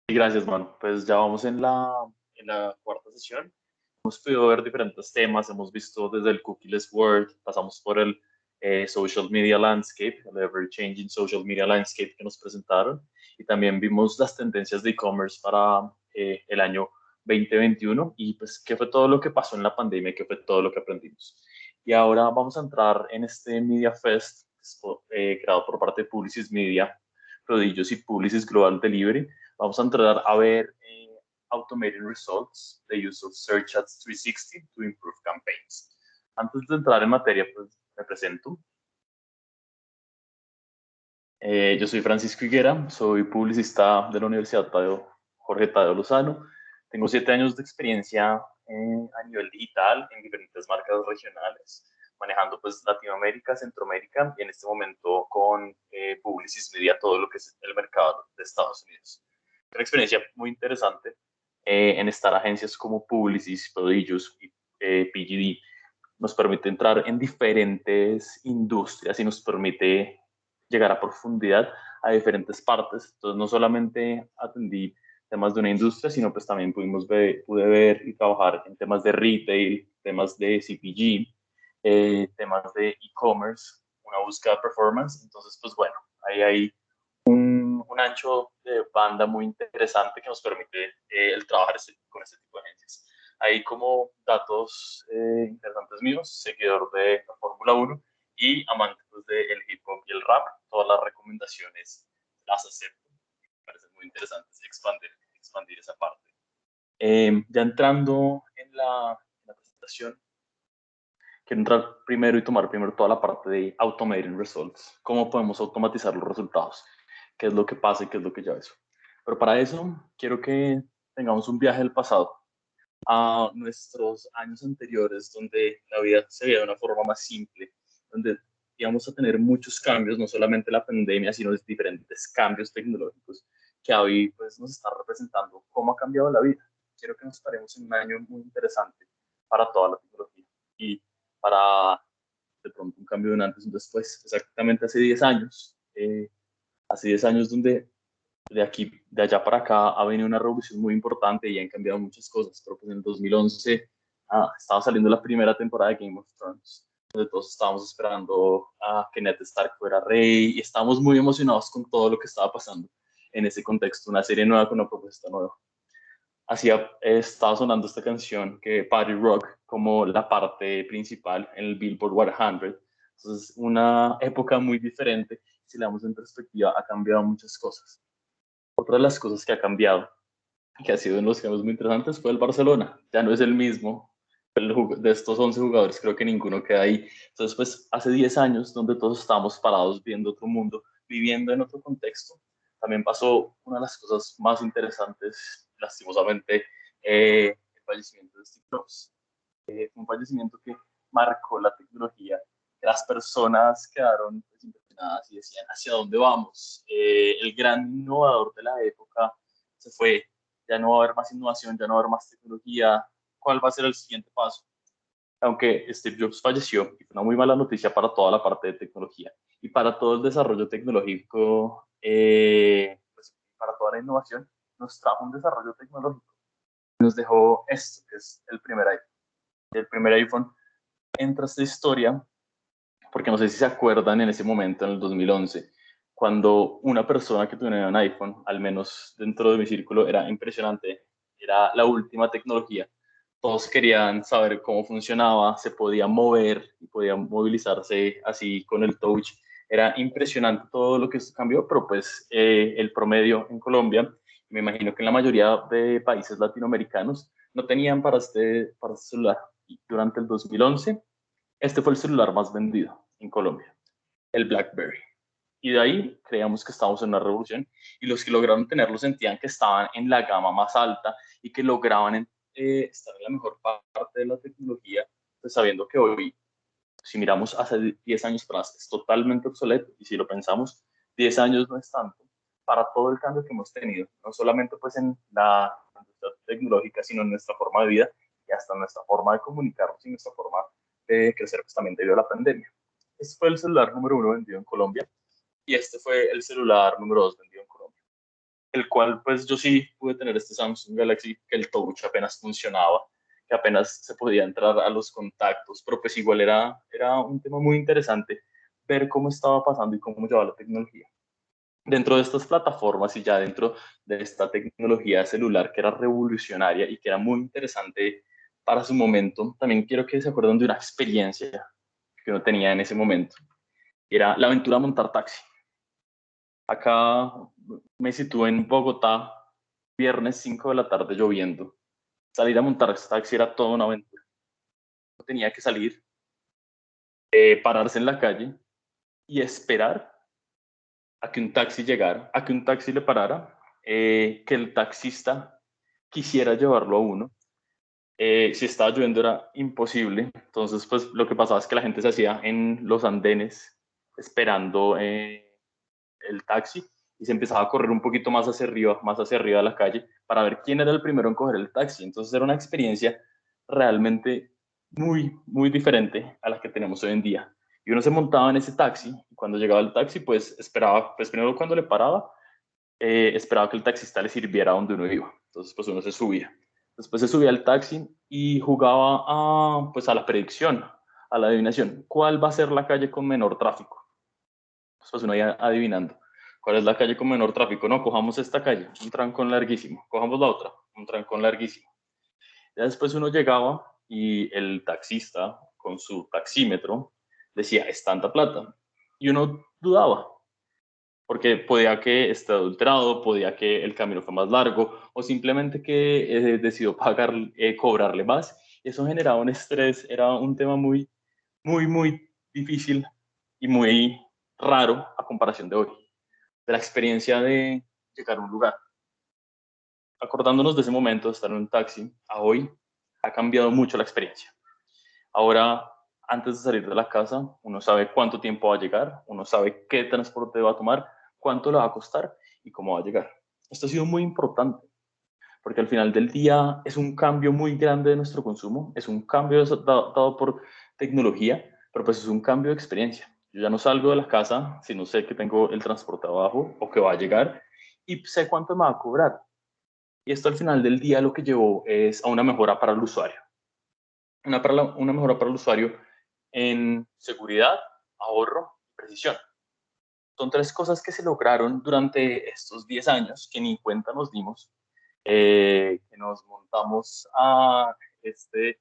Y gracias, mano. Pues ya vamos en la cuarta sesión. Hemos podido ver diferentes temas. Hemos visto desde el cookieless world, pasamos por el social media landscape, el ever changing social media landscape que nos presentaron. Y también vimos las tendencias de e-commerce para el año 2021 y pues qué fue todo lo que pasó en la pandemia, qué fue todo lo que aprendimos. Y ahora vamos a entrar en este Media Fest, creado por parte de Publicis Media, Prodigious y Publicis Global Delivery. Vamos a entrar a ver automated results, the use of Search Ads 360 to improve campaigns. Antes de entrar en materia, pues me presento. Yo soy Francisco Higuera, soy publicista de la Universidad Jorge Tadeo Lozano. Tengo 7 años de experiencia a nivel digital en diferentes marcas regionales, manejando pues Latinoamérica, Centroamérica y en este momento con Publicis Media, todo lo que es el mercado de Estados Unidos. Una experiencia muy interesante en estar agencias como Publicis, Prodigious y PGD. Nos permite entrar en diferentes industrias y nos permite llegar a profundidad a diferentes partes. Entonces, no solamente atendí temas de una industria, sino pues también pude ver y trabajar en temas de retail, temas de CPG, temas de e-commerce, una búsqueda de performance. Entonces, pues bueno, ahí hay un ancho de banda muy interesante que nos permite el trabajar con este tipo de agencias. Ahí como datos interesantes míos, seguidor de la Fórmula 1 y amante pues, del hip hop y el rap, todas las recomendaciones las acepto. Me parece muy interesante expandir esa parte. Ya entrando en la presentación, quiero entrar primero y tomar primero toda la parte de automating results. ¿Cómo podemos automatizar los resultados? ¿Qué es lo que pasa y qué es lo que ya eso? Pero para eso quiero que tengamos un viaje al pasado, a nuestros años anteriores, donde la vida se veía de una forma más simple, donde íbamos a tener muchos cambios, no solamente la pandemia, sino diferentes cambios tecnológicos que hoy pues, nos están representando cómo ha cambiado la vida. Quiero que nos paremos en un año muy interesante para toda la tecnología y para de pronto un cambio de un antes y un después. Exactamente hace 10 años donde de allá para acá ha venido una revolución muy importante y han cambiado muchas cosas, pero pues en el 2011 estaba saliendo la primera temporada de Game of Thrones, donde todos estábamos esperando a que Ned Stark fuera rey y estábamos muy emocionados con todo lo que estaba pasando en ese contexto, una serie nueva con una propuesta nueva. Estaba sonando esta canción que Party Rock como la parte principal en el Billboard 100. Entonces, una época muy diferente. Si la damos en perspectiva, ha cambiado muchas cosas. Otra de las cosas que ha cambiado y que ha sido uno de los cambios muy interesantes fue el Barcelona. Ya no es el mismo. De estos 11 jugadores, creo que ninguno queda ahí. Entonces, pues hace 10 años, donde todos estábamos parados viendo otro mundo, viviendo en otro contexto, también pasó una de las cosas más interesantes, lastimosamente, el fallecimiento de Steve Jobs. Fue un fallecimiento que marcó la tecnología. Las personas quedaron pues, impresionadas y decían, ¿hacia dónde vamos? El gran innovador de la época se fue, ya no va a haber más innovación, ya no va a haber más tecnología. ¿Cuál va a ser el siguiente paso? Aunque Steve Jobs falleció, y fue una muy mala noticia para toda la parte de tecnología y para todo el desarrollo tecnológico, pues, para toda la innovación, nos trajo un desarrollo tecnológico. Nos dejó esto, que es el primer iPhone. El primer iPhone entra esta historia, porque no sé si se acuerdan en ese momento, en el 2011, cuando una persona que tenía un iPhone, al menos dentro de mi círculo, era impresionante, era la última tecnología. Todos querían saber cómo funcionaba, se podía mover y podía movilizarse así con el touch. Era impresionante todo lo que cambió, pero pues el promedio en Colombia, me imagino que en la mayoría de países latinoamericanos, no tenían para este celular. Y durante el 2011 este fue el celular más vendido en Colombia, el BlackBerry. Y de ahí creíamos que estábamos en una revolución y los que lograron tenerlo sentían que estaban en la gama más alta y que lograban estar en la mejor parte de la tecnología, pues sabiendo que hoy, si miramos hace 10 años atrás, es totalmente obsoleto y si lo pensamos, 10 años no es tanto para todo el cambio que hemos tenido, no solamente pues en la industria tecnológica, sino en nuestra forma de vida y hasta en nuestra forma de comunicarnos y nuestra forma de crecer pues también debido a la pandemia. Este fue el celular número 1 vendido en Colombia y este fue el celular número 2 vendido en Colombia. el cual pues yo sí pude tener este Samsung Galaxy, que el touch apenas funcionaba, que apenas se podía entrar a los contactos, pero pues igual era un tema muy interesante ver cómo estaba pasando y cómo llevaba la tecnología. Dentro de estas plataformas y ya dentro de esta tecnología celular que era revolucionaria y que era muy interesante para su momento, también quiero que se acuerden de una experiencia que uno tenía en ese momento. Era la aventura de montar taxi. Acá me situé en Bogotá, viernes 5 de la tarde lloviendo. Salir a montar taxi era toda una aventura. Tenía que salir, pararse en la calle y esperar a que un taxi llegara, a que un taxi le parara, que el taxista quisiera llevarlo a uno. Si estaba lloviendo era imposible, entonces pues lo que pasaba es que la gente se hacía en los andenes esperando el taxi y se empezaba a correr un poquito más hacia arriba de la calle para ver quién era el primero en coger el taxi. Entonces era una experiencia realmente muy diferente a la que tenemos hoy en día. Y uno se montaba en ese taxi y cuando llegaba el taxi pues esperaba, pues primero cuando le paraba, esperaba que el taxista le sirviera a donde uno iba. Entonces pues uno se subía. Después se subía al taxi y jugaba pues a la predicción, a la adivinación. ¿Cuál va a ser la calle con menor tráfico? Pues uno iba adivinando. ¿Cuál es la calle con menor tráfico? No, cojamos esta calle, un trancón larguísimo. Cojamos la otra, un trancón larguísimo. Ya después uno llegaba y el taxista con su taxímetro decía, es tanta plata. Y uno dudaba, porque podía que esté adulterado, podía que el camino fue más largo o simplemente que decidió pagar, cobrarle más. Y eso generaba un estrés, era un tema muy difícil y muy raro a comparación de hoy, de la experiencia de llegar a un lugar. Acordándonos de ese momento de estar en un taxi, a hoy ha cambiado mucho la experiencia. Ahora, antes de salir de la casa, uno sabe cuánto tiempo va a llegar, uno sabe qué transporte va a tomar, cuánto le va a costar y cómo va a llegar. Esto ha sido muy importante porque al final del día es un cambio muy grande de nuestro consumo, es un cambio dado por tecnología, pero pues es un cambio de experiencia. Yo ya no salgo de la casa si no sé que tengo el transporte abajo o que va a llegar y sé cuánto me va a cobrar. Y esto al final del día lo que llevó es a una mejora para el usuario. Una mejora para el usuario en seguridad, ahorro y precisión. Son tres cosas que se lograron durante estos 10 años que ni cuenta nos dimos, que nos montamos a este,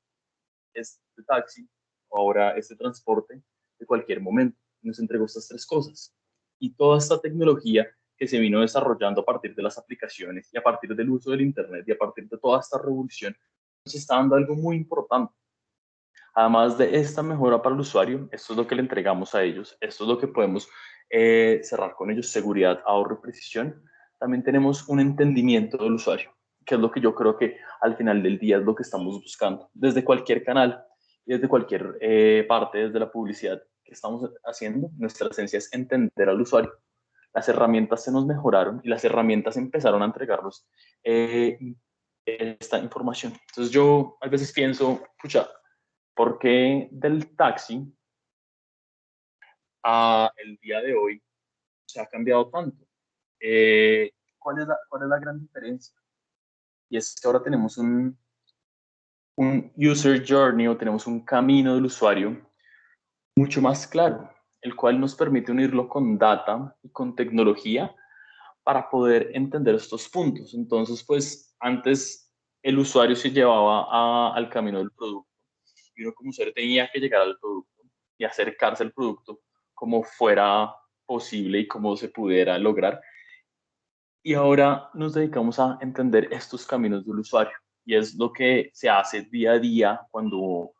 este taxi o ahora este transporte de cualquier momento. Nos entregó estas tres cosas. Y toda esta tecnología que se vino desarrollando a partir de las aplicaciones y a partir del uso del Internet y a partir de toda esta revolución, nos está dando algo muy importante. Además de esta mejora para el usuario, esto es lo que le entregamos a ellos, esto es lo que podemos cerrar con ellos, seguridad, ahorro y precisión. También tenemos un entendimiento del usuario, que es lo que yo creo que al final del día es lo que estamos buscando. Desde cualquier canal y desde cualquier parte, desde la publicidad que estamos haciendo, nuestra esencia es entender al usuario. Las herramientas se nos mejoraron y las herramientas empezaron a entregarnos eh, esta información. Entonces yo a veces pienso, pucha, ¿por qué del taxi a el día de hoy se ha cambiado tanto? ¿Cuál es la gran diferencia? Y es que ahora tenemos un user journey o tenemos un camino del usuario mucho más claro, el cual nos permite unirlo con data y con tecnología para poder entender estos puntos. Entonces, pues antes el usuario se llevaba al camino del producto y uno como usuario tenía que llegar al producto y acercarse al producto como fuera posible y como se pudiera lograr. Y ahora nos dedicamos a entender estos caminos del usuario y es lo que se hace día a día cuando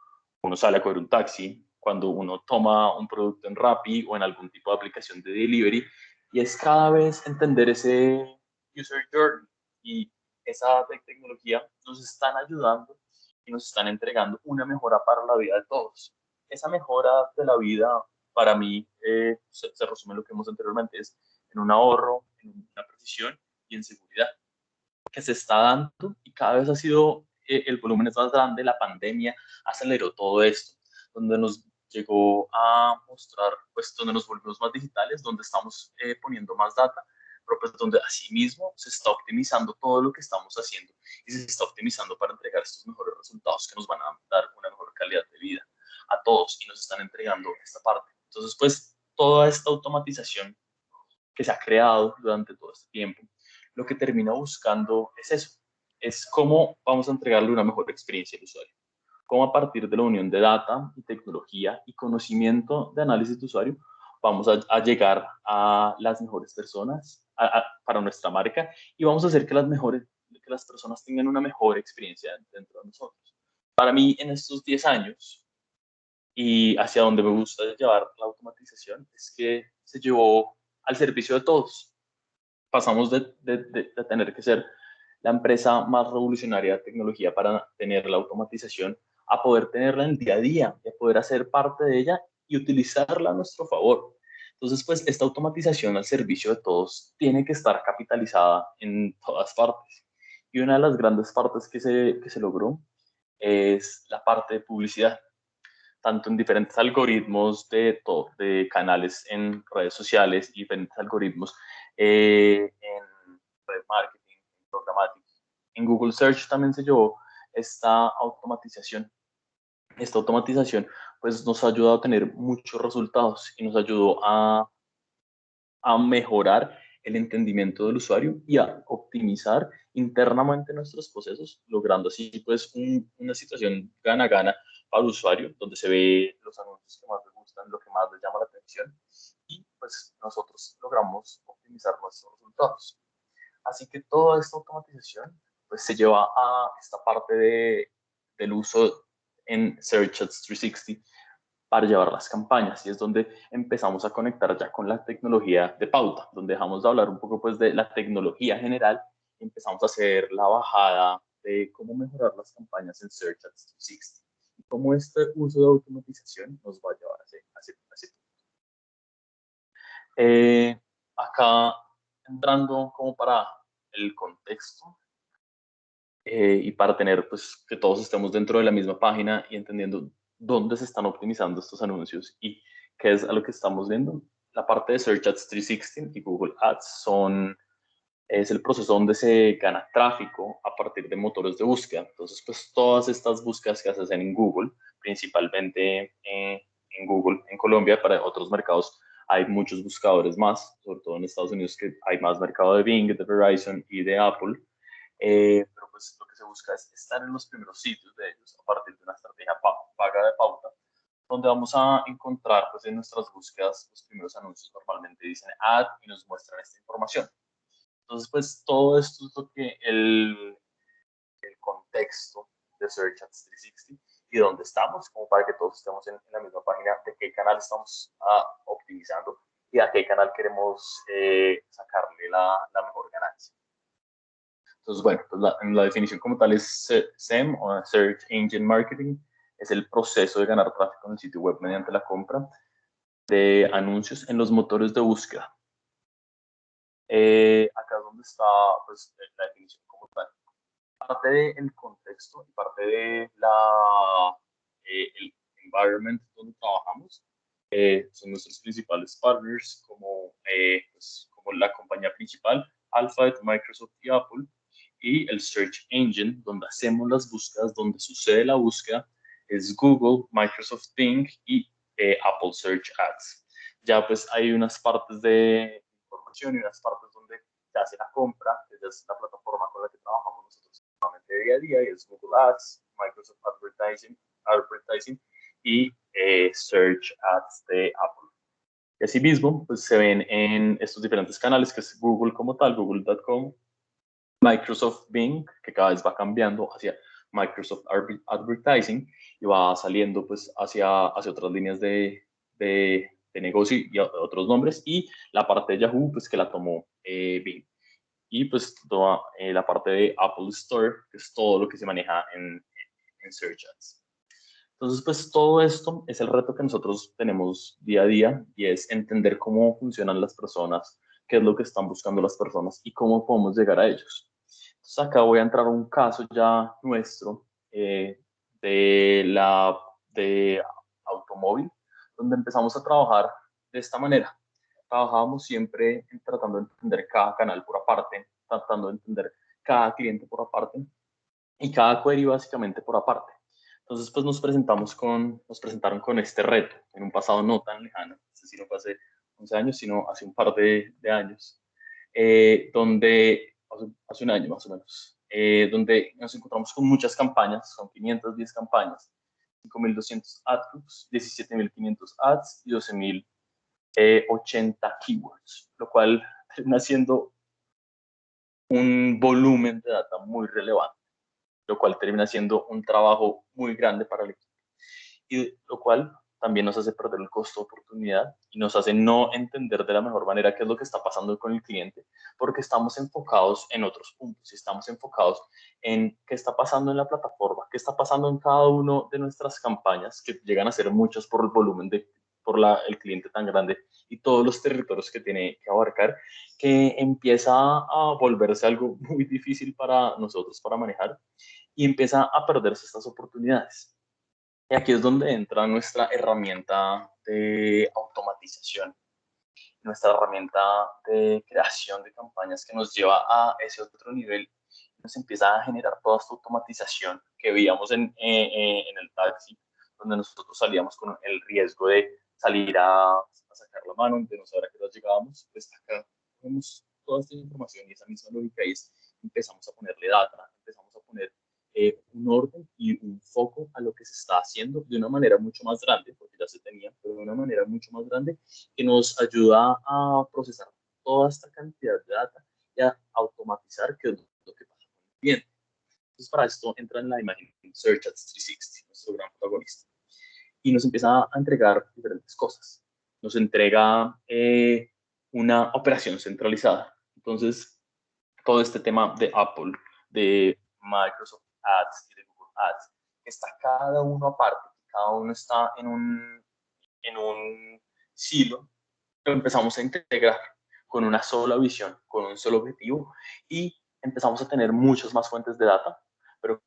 uno sale a coger un taxi, cuando uno toma un producto en Rappi o en algún tipo de aplicación de delivery y es cada vez entender ese user journey y esa tecnología nos están ayudando y nos están entregando una mejora para la vida de todos. Esa mejora de la vida para mí se resume en lo que vimos anteriormente, es en un ahorro, en una precisión y en seguridad que se está dando y cada vez ha sido, el volumen es más grande, la pandemia aceleró todo esto, donde nos llegó a mostrar, pues donde nos volvimos más digitales, donde estamos poniendo más data, pero pues donde asimismo se está optimizando todo lo que estamos haciendo y se está optimizando para entregar estos mejores resultados que nos van a dar una mejor calidad de vida a todos y nos están entregando esta parte. Entonces, pues toda esta automatización que se ha creado durante todo este tiempo, lo que termina buscando es eso, es cómo vamos a entregarle una mejor experiencia al usuario, cómo a partir de la unión de data y tecnología y conocimiento de análisis de usuario vamos a llegar a las mejores personas para nuestra marca y vamos a hacer que que las personas tengan una mejor experiencia dentro de nosotros. Para mí, en estos 10 años y hacia donde me gusta llevar la automatización, es que se llevó al servicio de todos. Pasamos de tener que ser la empresa más revolucionaria de tecnología para tener la automatización a poder tenerla en el día a día y a poder hacer parte de ella y utilizarla a nuestro favor. Entonces, pues esta automatización al servicio de todos tiene que estar capitalizada en todas partes. Y una de las grandes partes que se logró es la parte de publicidad, tanto en diferentes algoritmos de canales en redes sociales, diferentes algoritmos en red marketing, en programática. En Google Search también se llevó esta automatización. Esta automatización pues nos ha ayudado a tener muchos resultados y nos ayudó a mejorar el entendimiento del usuario y a optimizar internamente nuestros procesos, logrando así pues una situación gana-gana para el usuario, donde se ve los anuncios que más le gustan, lo que más le llama la atención y pues nosotros logramos optimizar nuestros resultados. Así que toda esta automatización pues se lleva a esta parte del uso en Search Ads 360 para llevar las campañas y es donde empezamos a conectar ya con la tecnología de pauta, donde dejamos de hablar un poco pues de la tecnología general y empezamos a hacer la bajada de cómo mejorar las campañas en Search Ads 360 y cómo este uso de automatización nos va a llevar a ese punto. Acá entrando como para el contexto y para tener pues que todos estemos dentro de la misma página y entendiendo dónde se están optimizando estos anuncios y qué es a lo que estamos viendo. La parte de Search Ads 360 y Google Ads es el proceso donde se gana tráfico a partir de motores de búsqueda. Entonces, pues todas estas búsquedas que haces en Google, principalmente en Google, en Colombia, para otros mercados hay muchos buscadores más, sobre todo en Estados Unidos que hay más mercado de Bing, de Verizon y de Apple. Pero pues lo que se busca es estar en los primeros sitios de ellos a partir de una estrategia paga de pauta, donde vamos a encontrar pues en nuestras búsquedas los primeros anuncios normalmente dicen ad y nos muestran esta información. Entonces pues todo esto es lo que el contexto de Search Ads 360 y dónde estamos, como para que todos estemos en la misma página de qué canal estamos optimizando y a qué canal queremos sacarle la mejor ganancia. Entonces, bueno, pues la definición como tal es SEM o Search Engine Marketing, es el proceso de ganar tráfico en el sitio web mediante la compra de anuncios en los motores de búsqueda. Acá es donde está pues, la definición como tal. Parte del contexto y parte de el environment donde trabajamos son nuestros principales partners como la compañía principal, Alphabet, Microsoft y Apple, y el Search Engine, donde hacemos las búsquedas, donde sucede la búsqueda, es Google, Microsoft Bing y Apple Search Ads. Ya pues hay unas partes de información y unas partes donde se hace la compra, que es la plataforma con la que trabajamos nosotros día a día, y es Google Ads, Microsoft Advertising y Search Ads de Apple. Y asimismo, pues se ven en estos diferentes canales, que es Google como tal, google.com, Microsoft Bing, que cada vez va cambiando hacia Microsoft Advertising y va saliendo pues hacia otras líneas de negocio y otros nombres, y la parte de Yahoo pues que la tomó Bing. Y pues toda la parte de Apple Store, que es todo lo que se maneja en Search Ads. Entonces, pues todo esto es el reto que nosotros tenemos día a día y es entender cómo funcionan las personas, qué es lo que están buscando las personas y cómo podemos llegar a ellos. Entonces, acá voy a entrar a un caso ya nuestro de automóvil, donde empezamos a trabajar de esta manera. trabajábamos siempre tratando de entender cada canal por aparte, tratando de entender cada cliente por aparte y cada query básicamente por aparte. Entonces, pues nos presentaron con este reto en un pasado no tan lejano, es decir, no fue hace 11 años, sino hace un par de años, hace un año más o menos, donde nos encontramos con muchas campañas, son 510 campañas, 5.200 ad groups, 17.500 ads y 12.080 keywords, lo cual termina siendo un volumen de data muy relevante, lo cual termina siendo un trabajo muy grande para el equipo y lo cual también nos hace perder el costo de oportunidad y nos hace no entender de la mejor manera qué es lo que está pasando con el cliente, porque estamos enfocados en otros puntos y estamos enfocados en qué está pasando en la plataforma, qué está pasando en cada uno de nuestras campañas, que llegan a ser muchas por el volumen el cliente tan grande y todos los territorios que tiene que abarcar, que empieza a volverse algo muy difícil para nosotros para manejar y empieza a perderse estas oportunidades. Y aquí es donde entra nuestra herramienta de automatización, nuestra herramienta de creación de campañas que nos lleva a ese otro nivel. Nos empieza a generar toda esta automatización que veíamos en el taxi, donde nosotros salíamos con el riesgo de salir a sacar la mano, de no saber a qué hora llegábamos. Pues acá tenemos toda esta información y esa misma lógica es empezamos a ponerle data, empezamos a poner un orden y un foco a lo que se está haciendo de una manera mucho más grande, porque ya se tenía, pero de una manera mucho más grande, que nos ayuda a procesar toda esta cantidad de data y a automatizar qué es lo que pasa con el cliente. Entonces, para esto entra en la imagen Search Ads 360, nuestro gran protagonista, y nos empieza a entregar diferentes cosas. Nos entrega una operación centralizada. Entonces, todo este tema de Apple, de Microsoft Ads y de Google Ads, está cada uno aparte, cada uno está en un silo, lo empezamos a integrar con una sola visión, con un solo objetivo y empezamos a tener muchas más fuentes de data, pero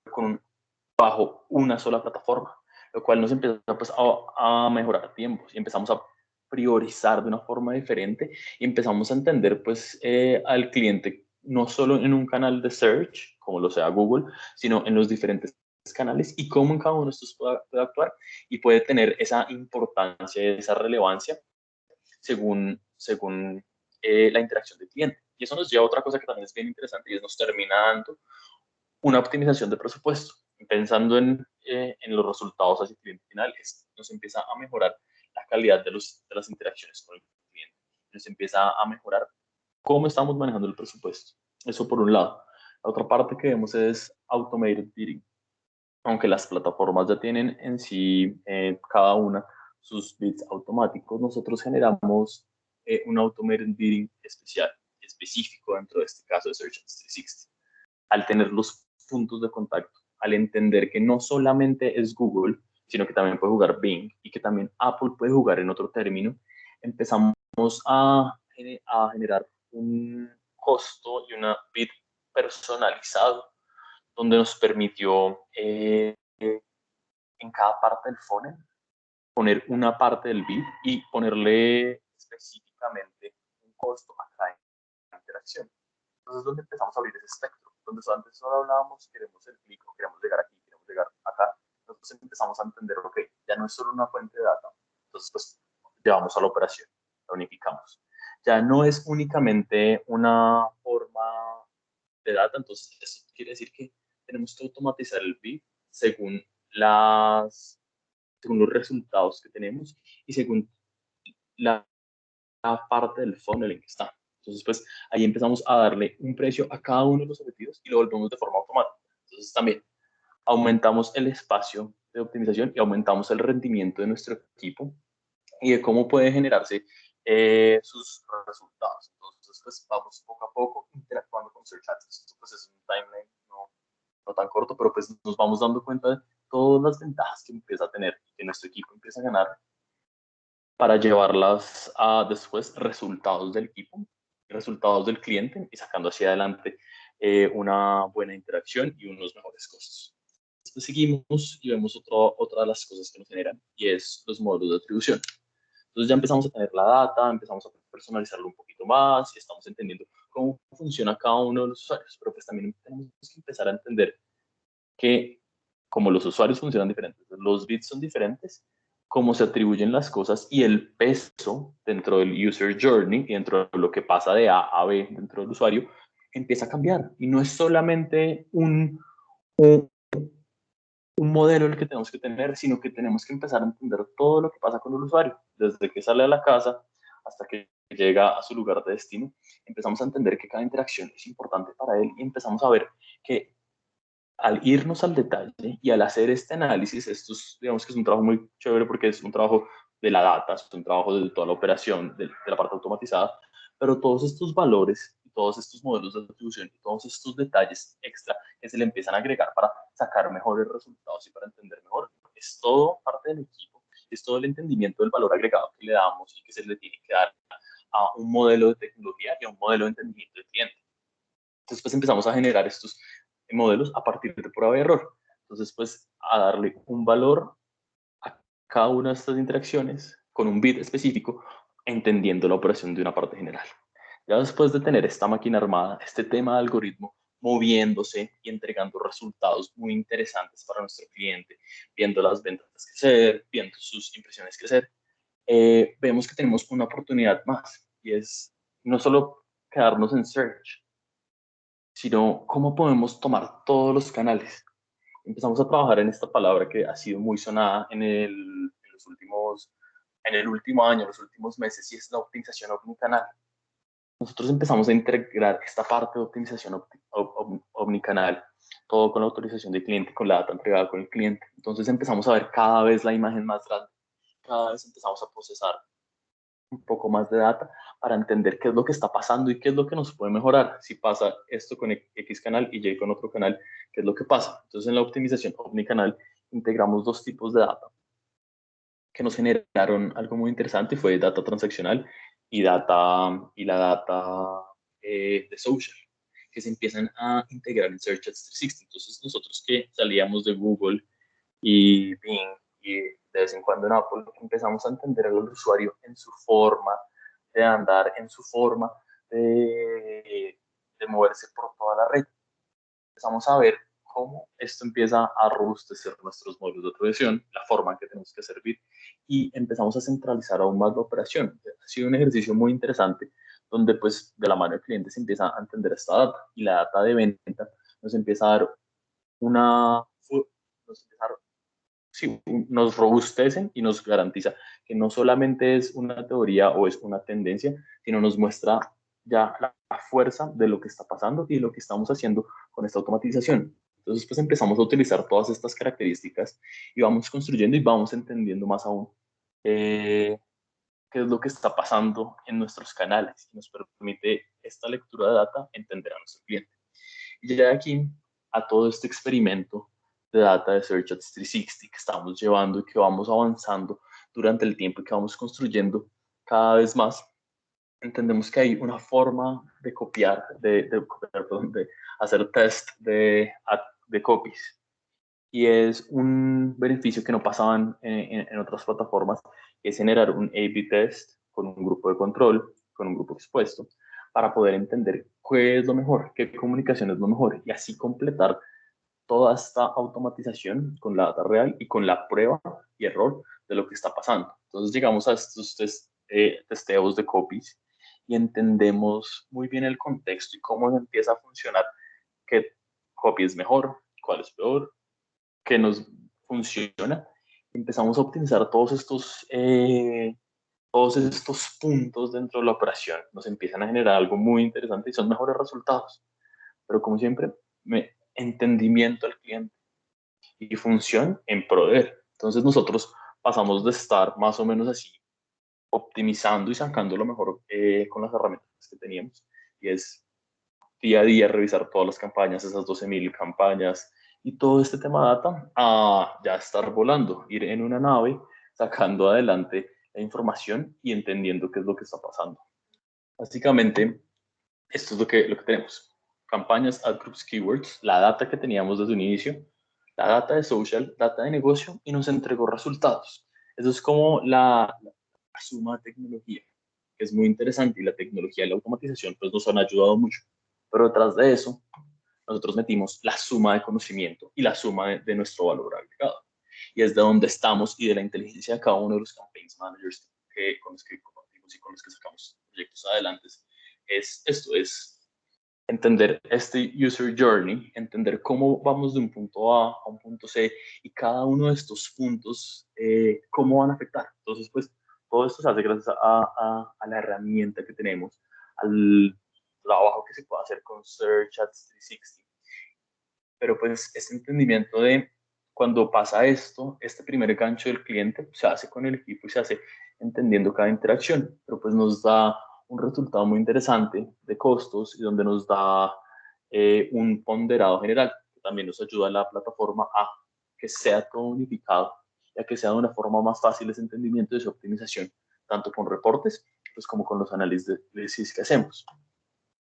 bajo una sola plataforma, lo cual nos empieza pues, a mejorar tiempos y empezamos a priorizar de una forma diferente y empezamos a entender pues al cliente no solo en un canal de search, como lo sea Google, sino en los diferentes canales y cómo en cada uno de estos puede actuar y puede tener esa importancia, esa relevancia según la interacción del cliente. Y eso nos lleva a otra cosa que también es bien interesante y es nos termina dando una optimización de presupuesto. Pensando en los resultados hacia el cliente final, nos empieza a mejorar la calidad de las interacciones con el cliente. Nos empieza a mejorar cómo estamos manejando el presupuesto. Eso por un lado. La otra parte que vemos es automated bidding. Aunque las plataformas ya tienen en sí cada una sus bits automáticos, nosotros generamos un automated bidding específico dentro de este caso de Search Ads 360. Al tener los puntos de contacto, al entender que no solamente es Google, sino que también puede jugar Bing y que también Apple puede jugar en otro término, empezamos a generar un costo y una bid personalizado, donde nos permitió en cada parte del funnel poner una parte del bid y ponerle específicamente un costo a cada interacción. Entonces es donde empezamos a abrir ese espectro, donde antes solo hablábamos, queremos el clic, queremos llegar aquí, queremos llegar acá. Entonces empezamos a entender, ok, ya no es solo una fuente de data, entonces pues llevamos a la operación, la unificamos. Ya no es únicamente una forma de data, entonces eso quiere decir que tenemos que automatizar el bid según según los resultados que tenemos y según la parte del funnel en que está. Entonces, pues ahí empezamos a darle un precio a cada uno de los objetivos y lo volvemos de forma automática. Entonces, también aumentamos el espacio de optimización y aumentamos el rendimiento de nuestro equipo y de cómo puede generarse sus resultados. Entonces, pues vamos poco a poco interactuando con Search Ads. Esto pues es un timeline no tan corto, pero pues nos vamos dando cuenta de todas las ventajas que empieza a tener, que nuestro equipo empieza a ganar para llevarlas a después resultados del equipo, resultados del cliente y sacando hacia adelante una buena interacción y unos mejores costos. Después seguimos y vemos otra de las cosas que nos generan y es los modelos de atribución. Entonces ya empezamos a tener la data, empezamos a personalizarlo un poquito más y estamos entendiendo cómo funciona cada uno de los usuarios, pero pues también tenemos que empezar a entender que como los usuarios funcionan diferentes, los bits son diferentes, cómo se atribuyen las cosas y el peso dentro del user journey y dentro de lo que pasa de A a B dentro del usuario empieza a cambiar. Y no es solamente un modelo el que tenemos que tener, sino que tenemos que empezar a entender todo lo que pasa con el usuario, desde que sale a la casa hasta que llega a su lugar de destino. Empezamos a entender que cada interacción es importante para él y empezamos a ver que al irnos al detalle y al hacer este análisis, esto es, digamos que es un trabajo muy chévere porque es un trabajo de la data, es un trabajo de toda la operación, de la parte automatizada, pero todos estos valores, todos estos modelos de atribución y todos estos detalles extra que se le empiezan a agregar para sacar mejores resultados y para entender mejor, es todo parte del equipo, es todo el entendimiento del valor agregado que le damos y que se le tiene que dar a un modelo de tecnología y a un modelo de entendimiento del cliente. Entonces, pues empezamos a generar estos modelos a partir de prueba y error. Entonces, pues a darle un valor a cada una de estas interacciones con un bit específico, entendiendo la operación de una parte general. Ya después de tener esta máquina armada, este tema de algoritmo moviéndose y entregando resultados muy interesantes para nuestro cliente, viendo las ventas crecer, viendo sus impresiones crecer, vemos que tenemos una oportunidad más y es no solo quedarnos en search, sino cómo podemos tomar todos los canales. Empezamos a trabajar en esta palabra que ha sido muy sonada en el último año, en los últimos meses, y es la optimización omnicanal. Nosotros empezamos a integrar esta parte de optimización omnicanal, todo con la autorización del cliente, con la data entregada con el cliente. Entonces empezamos a ver cada vez la imagen más grande, cada vez empezamos a procesar un poco más de data para entender qué es lo que está pasando y qué es lo que nos puede mejorar. Si pasa esto con X canal y Y con otro canal, ¿qué es lo que pasa? Entonces, en la optimización omnicanal integramos dos tipos de data que nos generaron algo muy interesante y fue data transaccional y la data de social, que se empiezan a integrar en Search Ads 360. Entonces, nosotros que salíamos de Google y Bing y de vez en cuando en Apple empezamos a entender al usuario en su forma de andar, en su forma de moverse por toda la red. Empezamos a ver cómo esto empieza a robustecer nuestros modelos de atribución, la forma en que tenemos que servir y empezamos a centralizar aún más la operación. Ha sido un ejercicio muy interesante donde pues de la mano del cliente se empieza a entender esta data y la data de venta nos empieza a dar una, nos empieza a sí, nos robustecen y nos garantiza que no solamente es una teoría o es una tendencia, sino nos muestra ya la fuerza de lo que está pasando y de lo que estamos haciendo con esta automatización. Entonces, pues empezamos a utilizar todas estas características y vamos construyendo y vamos entendiendo más aún eh, qué es lo que está pasando en nuestros canales y nos permite esta lectura de data entender a nuestro cliente. Y ya de aquí a todo este experimento de data de Search Ads 360 que estamos llevando y que vamos avanzando durante el tiempo y que vamos construyendo cada vez más, entendemos que hay una forma de copiar, perdón, de hacer test de copies. Y es un beneficio que no pasaban en otras plataformas, que es generar un A-B test con un grupo de control, con un grupo expuesto, para poder entender qué es lo mejor, qué comunicación es lo mejor, y así completar toda esta automatización con la data real y con la prueba y error de lo que está pasando. Entonces llegamos a estos testeos de copies y entendemos muy bien el contexto y cómo empieza a funcionar, qué copy es mejor, cuál es peor, qué nos funciona. Empezamos a optimizar todos estos puntos dentro de la operación. Nos empiezan a generar algo muy interesante y son mejores resultados. Pero como siempre, entendimiento al cliente y función en pro de él. Entonces nosotros pasamos de estar más o menos así, optimizando y sacando lo mejor con las herramientas que teníamos. Y es día a día revisar todas las campañas, esas 12.000 campañas y todo este tema de data, a ya estar volando, ir en una nave, sacando adelante la información y entendiendo qué es lo que está pasando. Básicamente, esto es lo que tenemos. Campañas, ad groups, keywords, la data que teníamos desde un inicio, la data de social, data de negocio y nos entregó resultados. Eso es como la suma de tecnología, que es muy interesante, y la tecnología y la automatización pues nos han ayudado mucho. Pero detrás de eso, nosotros metimos la suma de conocimiento y la suma de nuestro valor agregado. Y es de donde estamos y de la inteligencia de cada uno de los campaigns managers con los que compartimos y con los que sacamos proyectos adelante. Esto es entender este user journey, entender cómo vamos de un punto A a un punto C y cada uno de estos puntos, cómo van a afectar. Entonces, pues, todo esto se hace gracias a la herramienta que tenemos, al trabajo que se puede hacer con Search Ads 360. Pero pues este entendimiento de cuando pasa esto, este primer gancho del cliente se hace con el equipo y se hace entendiendo cada interacción, pero pues nos da un resultado muy interesante de costos y donde nos da un ponderado general, que también nos ayuda a la plataforma a que sea todo unificado y a que sea de una forma más fácil ese entendimiento de su optimización, tanto con reportes pues como con los análisis que hacemos.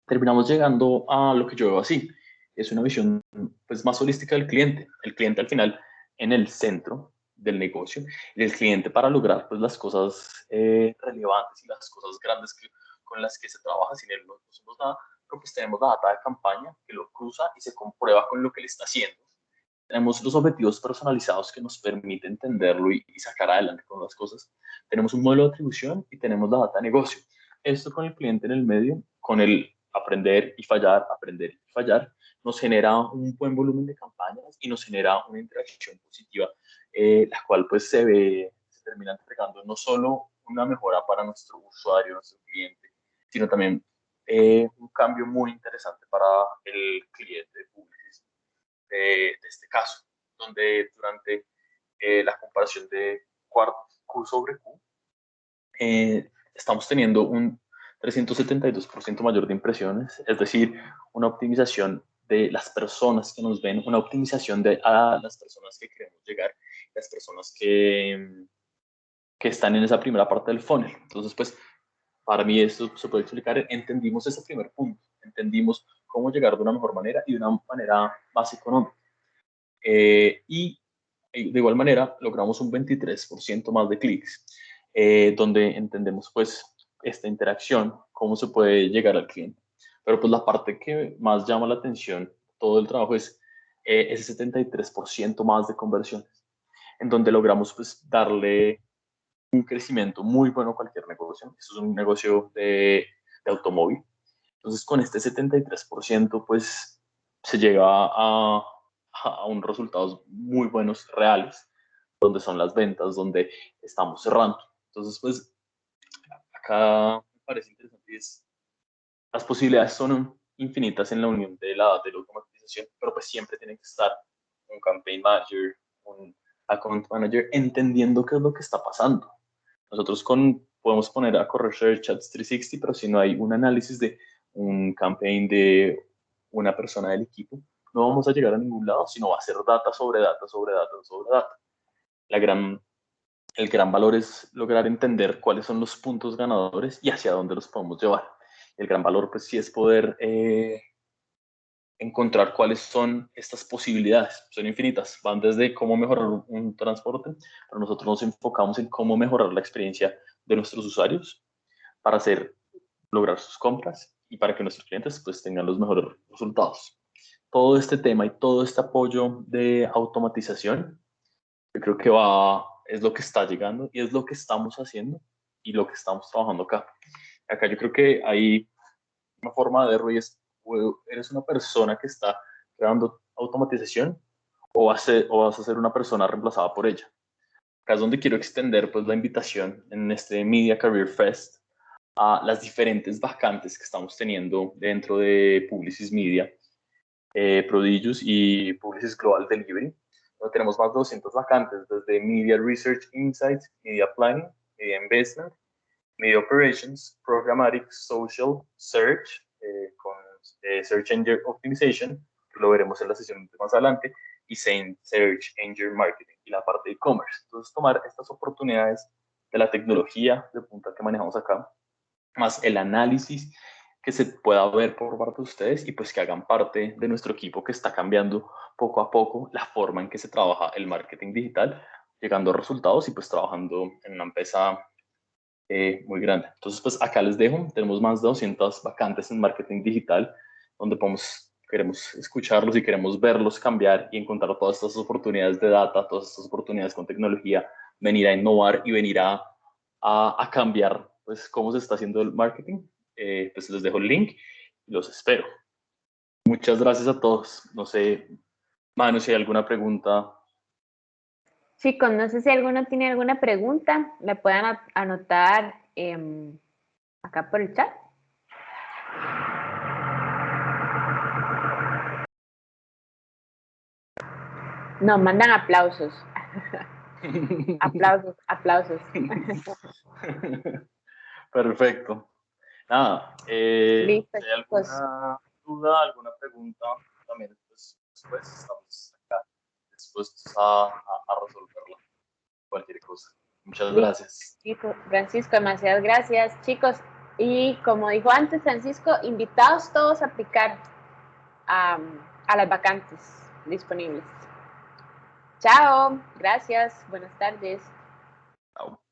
Terminamos llegando a lo que yo veo así. Es una visión pues, más holística del cliente. El cliente al final en el centro del negocio y el cliente para lograr pues, las cosas relevantes y las cosas grandes con las que se trabaja. Sin él no somos nada, pero pues tenemos la data de campaña que lo cruza y se comprueba con lo que le está haciendo. Tenemos los objetivos personalizados que nos permiten entenderlo y sacar adelante con las cosas. Tenemos un modelo de atribución y tenemos la data de negocio. Esto con el cliente en el medio, con el aprender y fallar, nos genera un buen volumen de campañas y nos genera una interacción positiva, la cual pues se termina entregando no solo una mejora para nuestro usuario, nuestro cliente, sino también un cambio muy interesante para el cliente público de este caso, donde durante la comparación de Q sobre Q, estamos teniendo un 372% mayor de impresiones, es decir, una optimización de las personas que nos ven, una optimización de a las personas que queremos llegar, las personas que están en esa primera parte del funnel. Entonces, pues, para mí esto se puede explicar, entendimos ese primer punto, entendimos cómo llegar de una mejor manera y de una manera más económica. Y de igual manera logramos un 23% más de clics, donde entendemos pues esta interacción, cómo se puede llegar al cliente. Pero pues la parte que más llama la atención, todo el trabajo es ese 73% más de conversiones, en donde logramos pues darle un crecimiento muy bueno a cualquier negocio. Eso es un negocio de automóvil. Entonces con este 73% pues se llega a unos resultados muy buenos, reales, donde son las ventas, donde estamos cerrando. Entonces, pues, acá me parece interesante las posibilidades son infinitas en la unión de la automatización, pero pues siempre tiene que estar un campaign manager, un account manager, entendiendo qué es lo que está pasando. Nosotros podemos poner a correr Search Ads 360, pero si no hay un análisis de un campaign de una persona del equipo, no vamos a llegar a ningún lado, sino va a ser data sobre data sobre data sobre data. La gran, el gran valor es lograr entender cuáles son los puntos ganadores y hacia dónde los podemos llevar. El gran valor, pues sí, es poder encontrar cuáles son estas posibilidades. Son infinitas, van desde cómo mejorar un transporte, pero nosotros nos enfocamos en cómo mejorar la experiencia de nuestros usuarios para lograr sus compras y para que nuestros clientes pues tengan los mejores resultados. Todo este tema y todo este apoyo de automatización, yo creo que es lo que está llegando y es lo que estamos haciendo y lo que estamos trabajando acá. Acá yo creo que hay una forma de verlo y es, eres una persona que está creando automatización o vas a ser una persona reemplazada por ella. Acá es donde quiero extender pues la invitación en este Media Career Fest a las diferentes vacantes que estamos teniendo dentro de Publicis Media, Prodigious y Publicis Global Delivery. Donde tenemos más de 200 vacantes, desde Media Research Insights, Media Planning, Media Investment, Media Operations, Programmatic, Social, Search, con Search Engine Optimization, que lo veremos en la sesión más adelante, y Search Engine Marketing y la parte de e-commerce. Entonces, tomar estas oportunidades de la tecnología de punta que manejamos acá, más el análisis que se pueda ver por parte de ustedes y pues que hagan parte de nuestro equipo que está cambiando poco a poco la forma en que se trabaja el marketing digital, llegando a resultados y pues trabajando en una empresa muy grande. Entonces, pues acá les dejo, tenemos más de 200 vacantes en marketing digital, donde queremos escucharlos y queremos verlos cambiar y encontrar todas estas oportunidades de data, todas estas oportunidades con tecnología, venir a innovar y venir a cambiar, pues, cómo se está haciendo el marketing. Pues les dejo el link y los espero. Muchas gracias a todos. No sé, Manu, si hay alguna pregunta. Chicos, no sé si alguno tiene alguna pregunta, la puedan anotar acá por el chat. No, mandan aplausos. Aplausos, aplausos. Perfecto. Nada, Listo, si hay chicos. alguna duda, alguna pregunta, también pues, después estamos acá dispuestos a resolverla, cualquier cosa. Muchas Listo, gracias. Francisco, demasiadas gracias, chicos. Y como dijo antes Francisco, invitados todos a aplicar a las vacantes disponibles. Chao, gracias, buenas tardes. Chao.